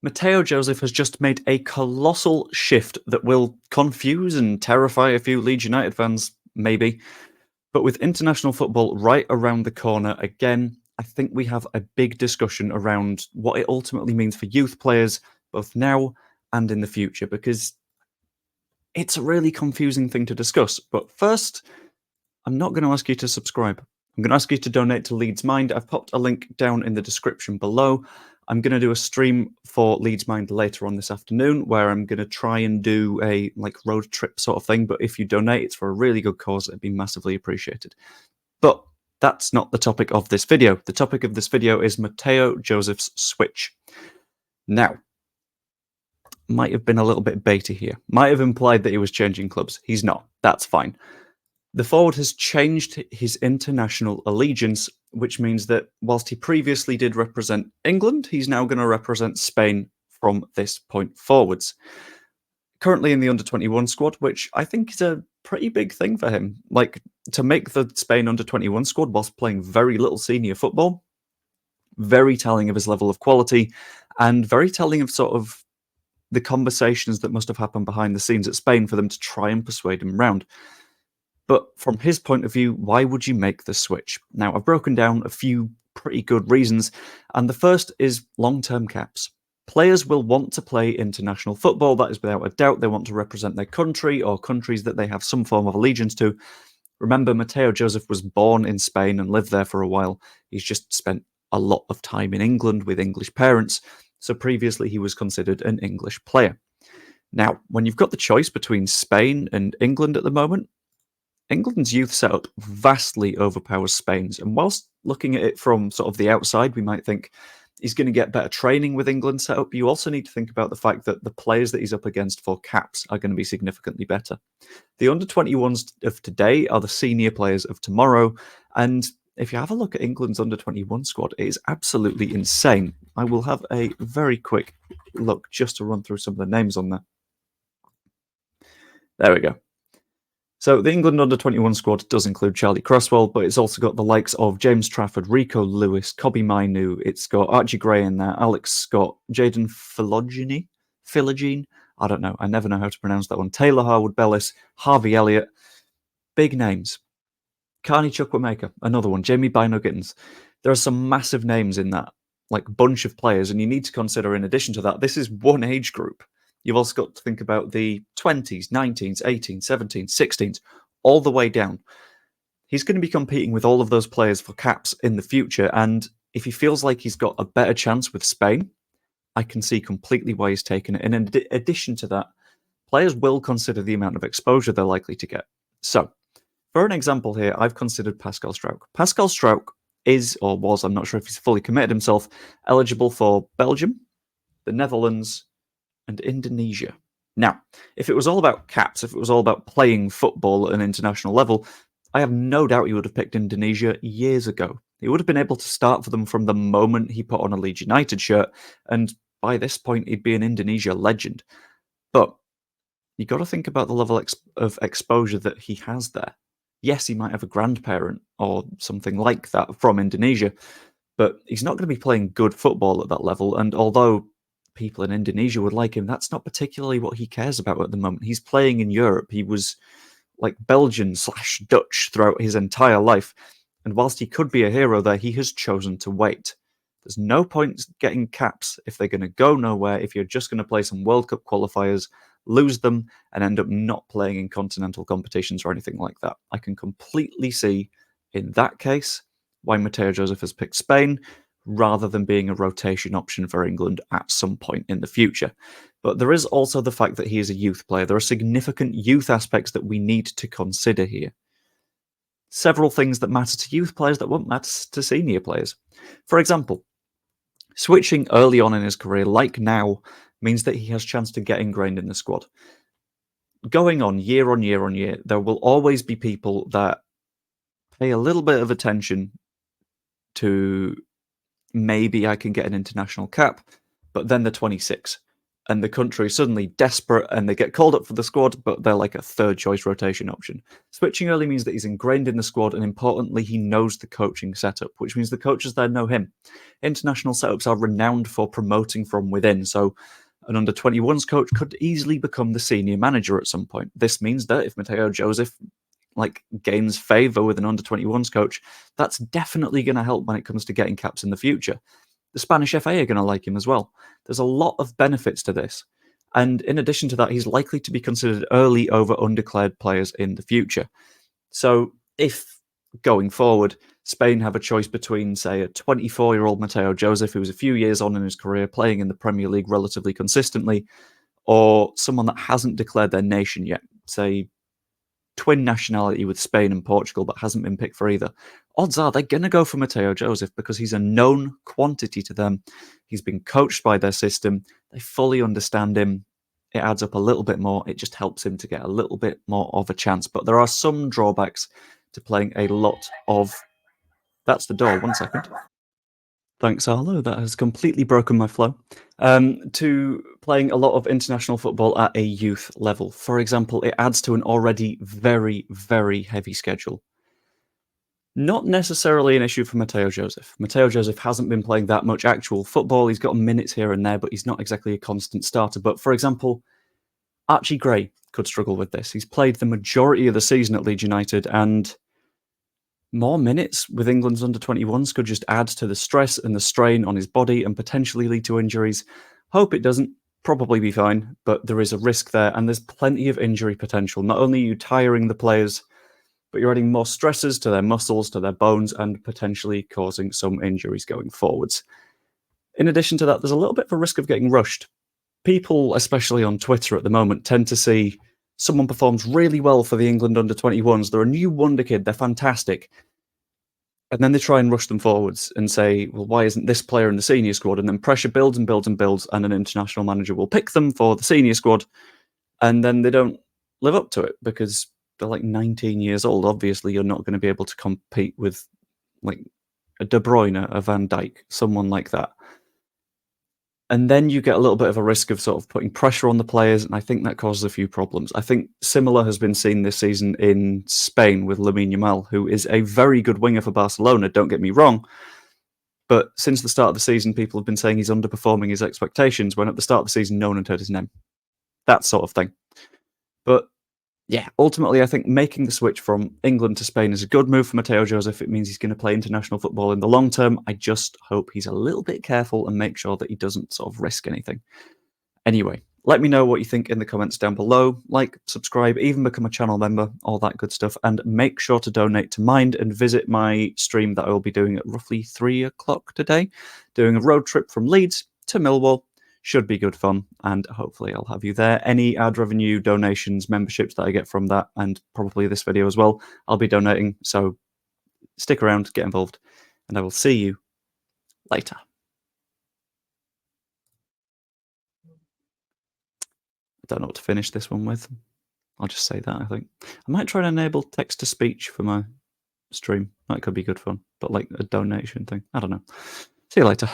Mateo Joseph has just made a colossal shift that will confuse and terrify a few Leeds United fans, maybe. But with international football right around the corner again, I think we have a big discussion around what it ultimately means for youth players, both now and in the future, because it's a really confusing thing to discuss. But first, I'm not going to ask you to subscribe. I'm going to ask you to donate to Leeds Mind. I've popped a link down in the description below. I'm going to do a stream for Leeds Mind later on this afternoon where I'm going to try and do a road trip sort of thing. But if you donate, it's for a really good cause. It'd be massively appreciated. But that's not the topic of this video. The topic of this video is Mateo Joseph's switch. Now, might have been a little bit baity here. Might have implied that he was changing clubs. He's not. That's fine. The forward has changed his international allegiance, which means that whilst he previously did represent England, he's now going to represent Spain from this point forwards. Currently in the under-21 squad, which I think is a pretty big thing for him. To make the Spain under-21 squad whilst playing very little senior football, very telling of his level of quality, and very telling of sort of the conversations that must have happened behind the scenes at Spain for them to try and persuade him round. But from his point of view, why would you make the switch? Now, I've broken down a few pretty good reasons, and the first is long-term caps. Players will want to play international football, that is without a doubt. They want to represent their country or countries that they have some form of allegiance to. Remember, Mateo Joseph was born in Spain and lived there for a while. He's just spent a lot of time in England with English parents, so previously he was considered an English player. Now, when you've got the choice between Spain and England at the moment, England's youth setup vastly overpowers Spain's, and whilst looking at it from sort of the outside, we might think he's going to get better training with England's setup. You also need to think about the fact that the players that he's up against for caps are going to be significantly better. The under-21s of today are the senior players of tomorrow, and if you have a look at England's under-21 squad, it is absolutely insane. I will have a very quick look just to run through some of the names on there. There we go. So the England under-21 squad does include Charlie Cresswell, but it's also got the likes of James Trafford, Rico Lewis, Kobbie Mainoo. It's got Archie Gray in there, Alex Scott, Jayden Philogene. I don't know. I never know how to pronounce that one. Taylor Harwood-Bellis, Harvey Elliott. Big names. Carney Chukwuemeka, another one. Jamie Bino-Gittens. There are some massive names in that bunch of players, and you need to consider, in addition to that, this is one age group. You've also got to think about the 20s, 19s, 18s, 17s, 16s, all the way down. He's going to be competing with all of those players for caps in the future, and if he feels like he's got a better chance with Spain, I can see completely why he's taken it. And in addition to that, players will consider the amount of exposure they're likely to get. So, for an example here, I've considered Pascal Struijk. Pascal Struijk is, or was, I'm not sure if he's fully committed himself, eligible for Belgium, the Netherlands, and Indonesia. Now, if it was all about caps, if it was all about playing football at an international level, I have no doubt he would have picked Indonesia years ago. He would have been able to start for them from the moment he put on a Leeds United shirt, and by this point, he'd be an Indonesia legend. But you've got to think about the level of exposure that he has there. Yes, he might have a grandparent or something like that from Indonesia, but he's not going to be playing good football at that level, and although people in Indonesia would like him, that's not particularly what he cares about at the moment. He's playing in Europe. He was Belgian/Dutch throughout his entire life, and whilst he could be a hero there, he has chosen to wait. There's no point getting caps if they're going to go nowhere, if you're just going to play some World Cup qualifiers, lose them, and end up not playing in continental competitions or anything like that. I can completely see, in that case, why Mateo Joseph has picked Spain, rather than being a rotation option for England at some point in the future. But there is also the fact that he is a youth player. There are significant youth aspects that we need to consider here. Several things that matter to youth players that won't matter to senior players. For example, switching early on in his career, like now, means that he has a chance to get ingrained in the squad. Going on year on year on year, there will always be people that pay a little bit of attention to maybe I can get an international cap, but then they're 26. and the country is suddenly desperate and they get called up for the squad, but they're like a third choice rotation option. Switching early means that he's ingrained in the squad, and importantly, he knows the coaching setup, which means the coaches there know him. International setups are renowned for promoting from within, so an under-21s coach could easily become the senior manager at some point. This means that if Mateo Joseph gains favour with an under-21s coach, that's definitely going to help when it comes to getting caps in the future. The Spanish FA are going to like him as well. There's a lot of benefits to this. And in addition to that, he's likely to be considered early over undeclared players in the future. So if, going forward, Spain have a choice between, say, a 24-year-old Mateo Joseph, who was a few years on in his career playing in the Premier League relatively consistently, or someone that hasn't declared their nation yet, say, twin nationality with Spain and Portugal, but hasn't been picked for either, odds are they're going to go for Mateo Joseph because he's a known quantity to them. He's been coached by their system. They fully understand him. It adds up a little bit more. It just helps him to get a little bit more of a chance. But there are some drawbacks to playing a lot of... That's the door. 1 second. Thanks, Arlo. That has completely broken my flow. To playing a lot of international football at a youth level. For example, it adds to an already very, very heavy schedule. Not necessarily an issue for Mateo Joseph. Mateo Joseph hasn't been playing that much actual football. He's got minutes here and there, but he's not exactly a constant starter. But for example, Archie Gray could struggle with this. He's played the majority of the season at Leeds United, and more minutes with England's under-21s could just add to the stress and the strain on his body and potentially lead to injuries. Hope it doesn't. Probably be fine, but there is a risk there, and there's plenty of injury potential. Not only are you tiring the players, but you're adding more stresses to their muscles, to their bones, and potentially causing some injuries going forwards. In addition to that, there's a little bit of a risk of getting rushed. People, especially on Twitter at the moment, tend to see someone performs really well for the England under-21s. They're a new wonder kid. They're fantastic. And then they try and rush them forwards and say, well, why isn't this player in the senior squad? And then pressure builds and builds and builds, and an international manager will pick them for the senior squad, and then they don't live up to it because they're like 19 years old. Obviously, you're not going to be able to compete with like a De Bruyne, a Van Dijk, someone like that. And then you get a little bit of a risk of sort of putting pressure on the players, and I think that causes a few problems. I think similar has been seen this season in Spain with Lamine Yamal, who is a very good winger for Barcelona, don't get me wrong, but since the start of the season, people have been saying he's underperforming his expectations, when at the start of the season, no one had heard his name. That sort of thing. But yeah, ultimately, I think making the switch from England to Spain is a good move for Mateo Joseph. It means he's going to play international football in the long term. I just hope he's a little bit careful and make sure that he doesn't sort of risk anything. Anyway, let me know what you think in the comments down below. Like, subscribe, even become a channel member, all that good stuff. And make sure to donate to Mind and visit my stream that I will be doing at roughly 3 o'clock today, doing a road trip from Leeds to Millwall. Should be good fun, and hopefully I'll have you there. Any ad revenue, donations, memberships that I get from that, and probably this video as well, I'll be donating, so stick around, get involved, and I will see you later. I don't know what to finish this one with. I'll just say that, I think. I might try and enable text-to-speech for my stream. That could be good fun, but like a donation thing. I don't know. See you later.